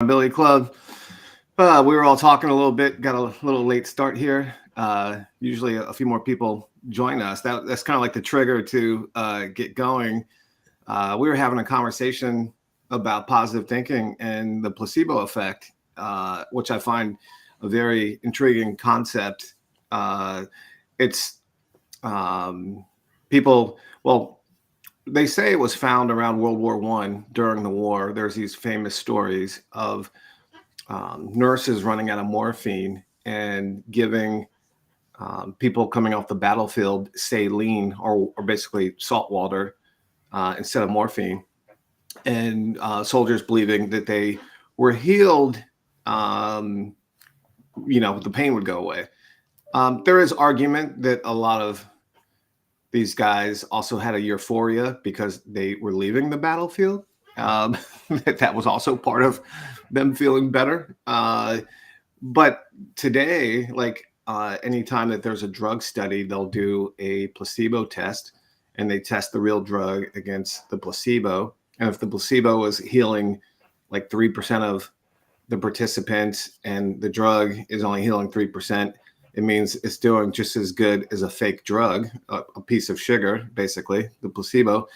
Billy Club. We were all talking a little bit, got a little late start here. Usually a few more people join us. That's kind of like the trigger to get going. We were having a conversation about positive thinking and the placebo effect, which I find a very intriguing concept. It's people, well, they say it was found around World War I during the war. There's these famous stories of nurses running out of morphine and giving people coming off the battlefield saline or basically salt water instead of morphine, and soldiers believing that they were healed. The pain would go away. There is argument that a lot of these guys also had a euphoria because they were leaving the battlefield. That was also part of them feeling better. But today, anytime that there's a drug study, they'll do a placebo test and they test the real drug against the placebo. And if the placebo is healing like 3% of the participants and the drug is only healing 3%, it means it's doing just as good as a fake drug, a piece of sugar, basically, the placebo.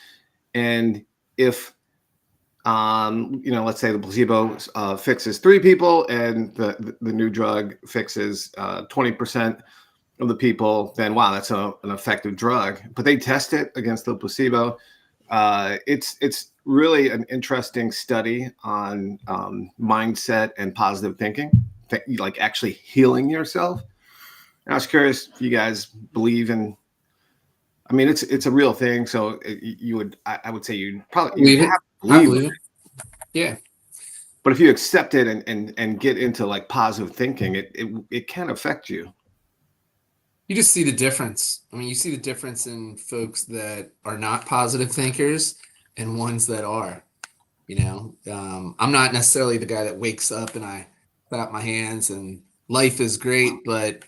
And if let's say the placebo fixes 3 people and the new drug fixes 20% of the people, then wow, that's an effective drug. But they test it against the placebo. It's really an interesting study on mindset and positive thinking, like actually healing yourself. And I was curious if you guys believe in. I mean, it's a real thing. So I would say you'd probably Believe it. have to I believe believe it. it. Yeah. But if you accept it and get into like positive thinking, it can affect you. You just see the difference. I mean, you see the difference in folks that are not positive thinkers and ones that are. I'm not necessarily the guy that wakes up and I clap my hands and life is great, but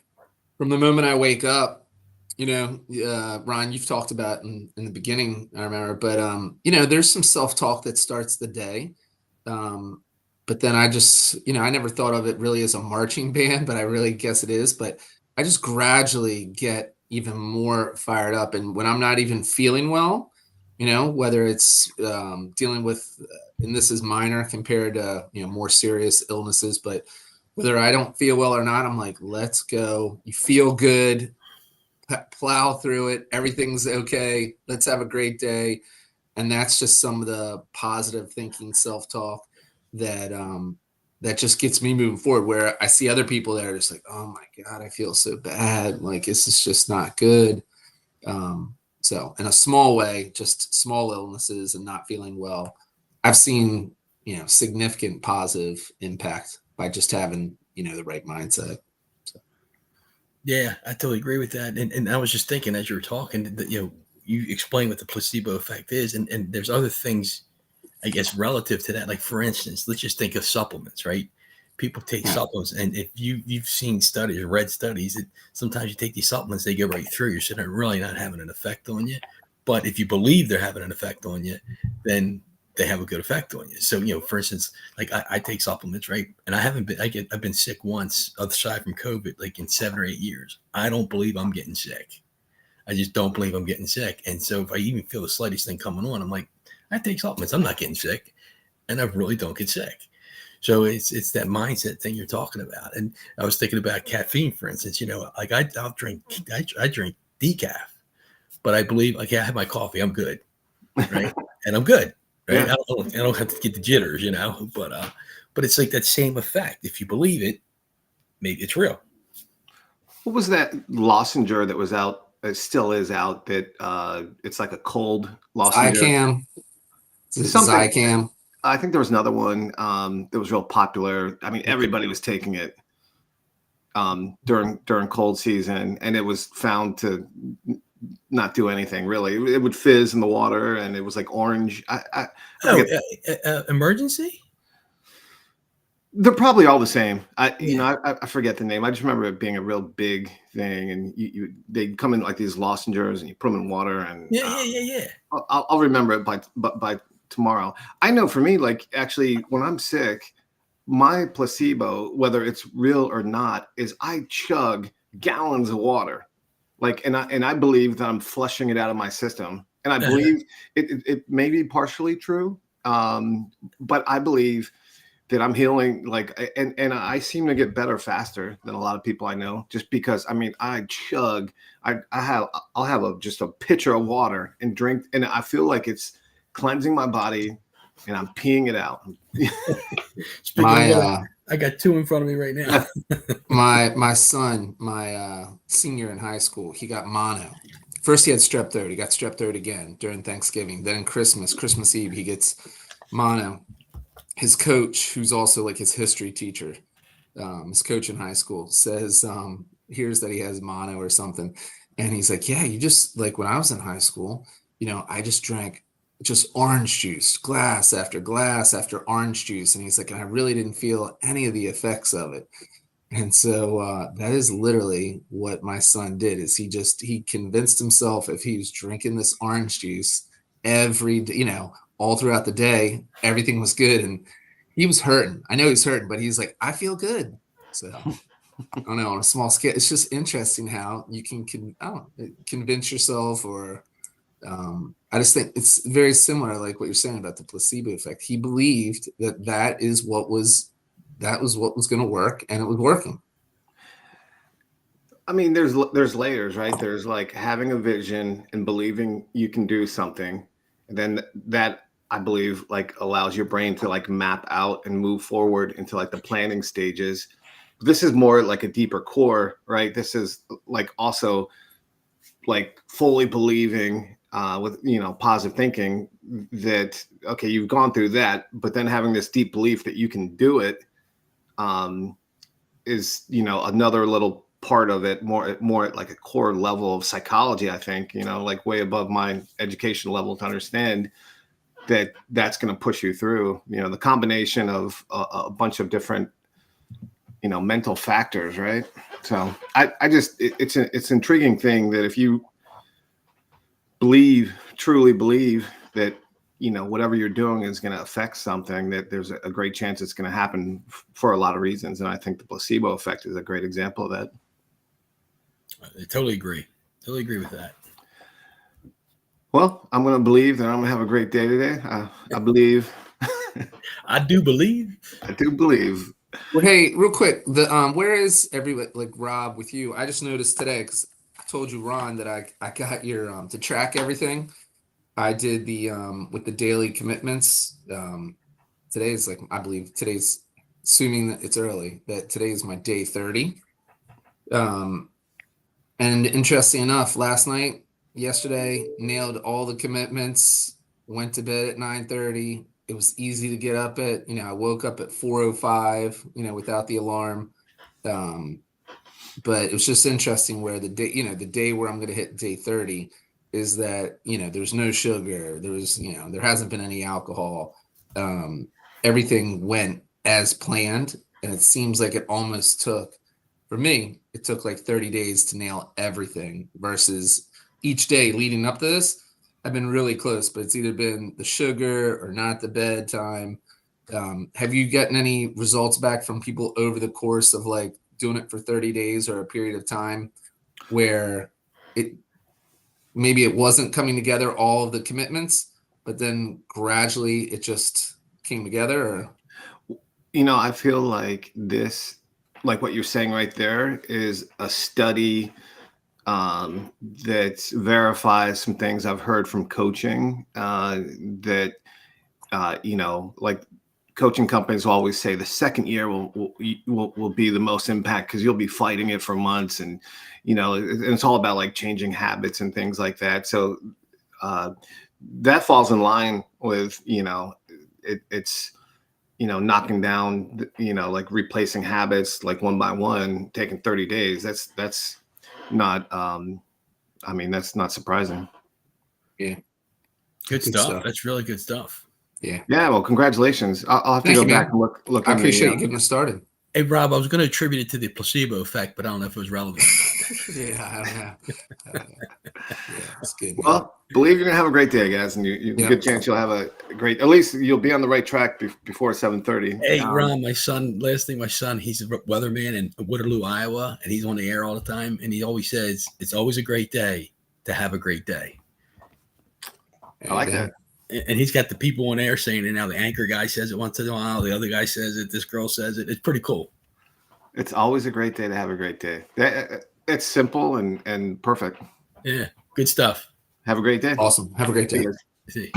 from the moment I wake up, Ron, you've talked about in the beginning, I remember, but there's some self-talk that starts the day. But then I just, I never thought of it really as a marching band, but I really guess it is. But I just gradually get even more fired up. And when I'm not even feeling well, whether it's dealing with, and this is minor compared to, more serious illnesses, but whether I don't feel well or not, I'm like, let's go. You feel good, plow through it. Everything's okay. Let's have a great day. And that's just some of the positive thinking, self-talk that just gets me moving forward, where I see other people that are just like, oh my God, I feel so bad. Like, this is just not good. So in a small way, just small illnesses and not feeling well, I've seen, significant positive impact by just having, the right mindset. So. Yeah, I totally agree with that. And I was just thinking as you were talking that, you explain what the placebo effect is. And there's other things, I guess, relative to that. Like, for instance, let's just think of supplements, right? People take supplements, and if you've seen studies, read studies, that sometimes you take these supplements, they go right through you, so they're really not having an effect on you. But if you believe they're having an effect on you, then they have a good effect on you. So, for instance, like I take supplements, right? And I've been sick once, aside from COVID, like in 7 or 8 years. I don't believe I'm getting sick. I just don't believe I'm getting sick. And so if I even feel the slightest thing coming on, I'm like, I take supplements. I'm not getting sick. And I really don't get sick. So it's that mindset thing you're talking about. And I was thinking about caffeine, for instance. Like I drink decaf, but I believe, like, I have my coffee, I'm good, right? And I'm good, right? Yeah. I don't have to get the jitters, but it's like that same effect. If you believe it, maybe it's real. What was that lozenge that was out? It still is out. That it's like a cold lozenge. Zycam. I think there was another one that was real popular. I mean, everybody was taking it during cold season, and it was found to not do anything really. It would fizz in the water, and it was like orange. Emergency? They're probably all the same. I forget the name. I just remember it being a real big thing, and they'd come in like these lozenges, and you put them in water, and yeah. I'll remember it by tomorrow. I know for me, like, actually, when I'm sick, my placebo, whether it's real or not, is I chug gallons of water. Like, and I believe that I'm flushing it out of my system. And I believe it may be partially true. But I believe that I'm healing, like, and I seem to get better faster than a lot of people I know, just because, I mean, I chug, I'll have just a pitcher of water and drink, and I feel like it's cleansing my body and I'm peeing it out. Speaking of water, I got two in front of me right now. my son, my senior in high school, he got mono. First he had strep throat. He got strep throat again during Thanksgiving. Then Christmas Eve, he gets mono. His coach, who's also like his history teacher, his coach in high school, says, hears that he has mono or something. And he's like, yeah, you just, like, when I was in high school, I just drank just orange juice, glass after orange juice. And he's like, and I really didn't feel any of the effects of it. And so that is literally what my son did, is he convinced himself if he was drinking this orange juice every day, all throughout the day, everything was good. And he was hurting. I know he's hurting, but he's like, I feel good. So I don't know, on a small scale, it's just interesting how you can convince yourself, or I just think it's very similar, like what you're saying about the placebo effect. He believed that was what was going to work, and it was working. I mean, there's layers, right? There's like having a vision and believing you can do something. And then that, I believe, like allows your brain to like map out and move forward into like the planning stages. This is more like a deeper core, right? This is like also like fully believing with, positive thinking that, okay, you've gone through that, but then having this deep belief that you can do it is, another little part of it, more at like a core level of psychology, I think, like way above my education level to understand that's going to push you through, the combination of a bunch of different, mental factors, right? So I just, it's an intriguing thing that if you truly believe that, whatever you're doing is going to affect something, that there's a great chance it's going to happen for a lot of reasons. And I think the placebo effect is a great example of that. I totally agree with that. Well, I'm going to believe that I'm going to have a great day today. I believe. I do believe. Well, hey, real quick, where is everybody, like Rob, with you? I just noticed today, because I told you, Ron, that I got your to track everything. I did the with the daily commitments. Today's, like, I believe today's, assuming that it's early, that today is my day 30. And interesting enough, yesterday, nailed all the commitments, went to bed at 9:30. It was easy to get up at, I woke up at 4:05, without the alarm. But it was just interesting where the day where I'm going to hit day 30 is that, there's no sugar, there hasn't been any alcohol. Everything went as planned. And it seems like it almost took, for me, it took like 30 days to nail everything, versus each day leading up to this, I've been really close, but it's either been the sugar or not the bedtime. Have you gotten any results back from people over the course of like doing it for 30 days or a period of time where maybe it wasn't coming together, all of the commitments, but then gradually it just came together? Or? I feel like this, like what you're saying right there, is a study that verifies some things I've heard from coaching, that like coaching companies will always say the second year will be the most impact, because you'll be fighting it for months, and it's all about like changing habits and things like that. So that falls in line with it's knocking down, like replacing habits like one by one, taking 30 days. That's not that's not surprising. Yeah, good stuff. That's really good stuff. Yeah, well, congratulations. I'll have to go back and look. I appreciate you getting us started. Hey, Rob, I was going to attribute it to the placebo effect, but I don't know if it was relevant. Yeah, I don't know. Yeah, it's good. Man. Well, believe you're gonna have a great day, guys, and you Yep. good chance you'll have a great. At least you'll be on the right track before 7:30. Hey, Ron, my son, last thing, my son, he's a weatherman in Waterloo, Iowa, and he's on the air all the time. And he always says, it's always a great day to have a great day. I like that. And he's got the people on air saying it now. The anchor guy says it once in a while. The other guy says it. This girl says it. It's pretty cool. It's always a great day to have a great day. It's simple and perfect. Yeah, good stuff. Have a great day. Awesome. Have a great day. See.